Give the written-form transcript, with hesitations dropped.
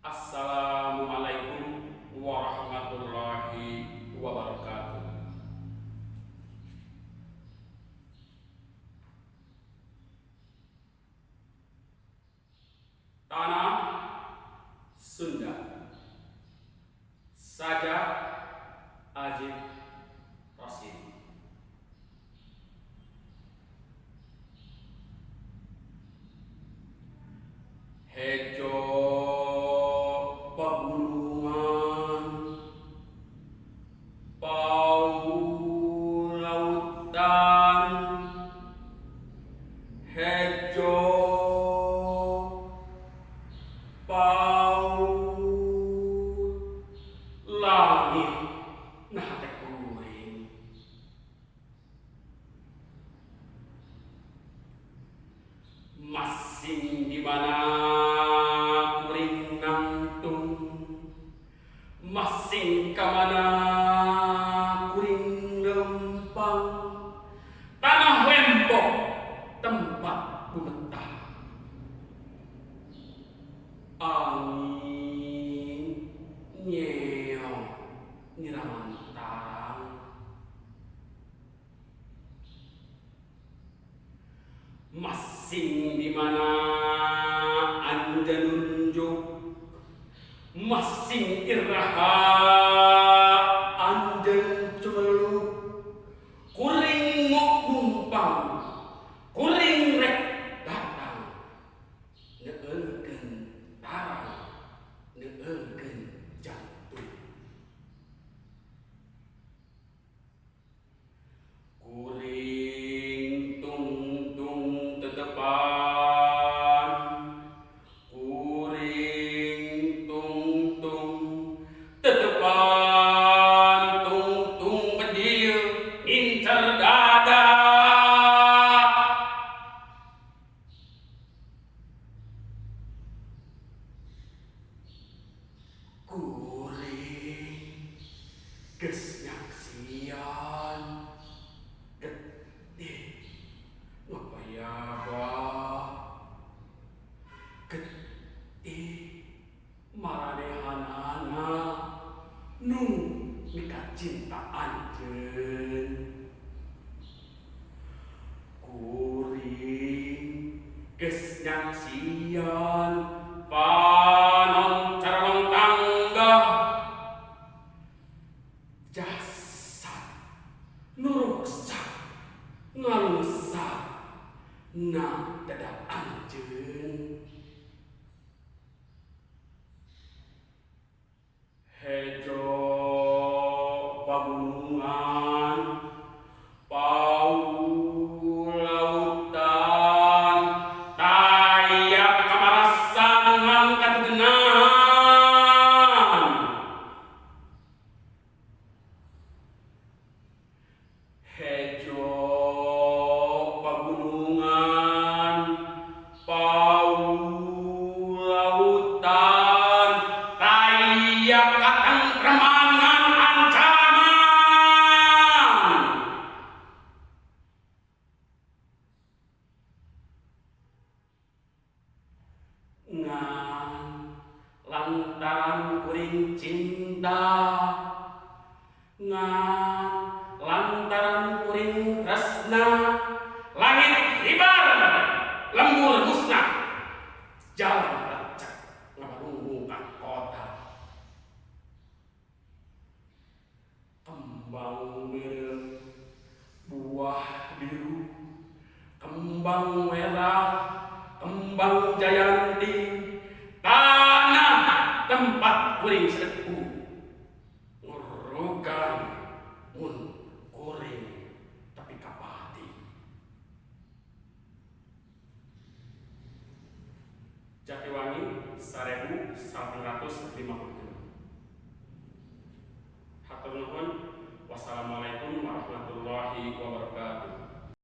Assalamualaikum warahmatullahi wabarakatuh. Tanah Sunda, Sajak Ajip Rosidi. Héjo pagunungan, lautan, Héjo Langit, haté Kuring. Masing dimana Kuring nangtung, masing kamana Kuring leumpang, tanah lémbok tempak bumetah. Angin, nyéot, nyiraman tarang. Masing dimana anjeun nunjuk, masing iraha anjeun cumeluk, kuring mumpang, kuring rek datang, Neueulkeun tarang, Neueulkeun jantung. Kuring tung tetepan, kuring tung tetepan, tung bedil ngincer dada. Kuring geus nyaksian gede ngapayabah, gede maranehanana nu mika cinta anjeun. Kuring geus nyaksian panon carang tangga, jasad nuruksa ngalungsar na dadak anjeun. Héjo pagunungan, lautan, tayak kamarasan katugenan. Héjo pagunungan, lautan, tayak katengtreman ancaman. Ngan lantaran kuring cinta, ngan lantaran kuring tresna, langit hibar lembur musnah, jalan lecek ngabarunggungan kota. Kembang merah, buah biru, kembang merah, kembang jayanti, tanah tempat kuring sedeku, ngurugan mun kuring tapi kapati. Jatiwangi 1950. Hatur nuhun.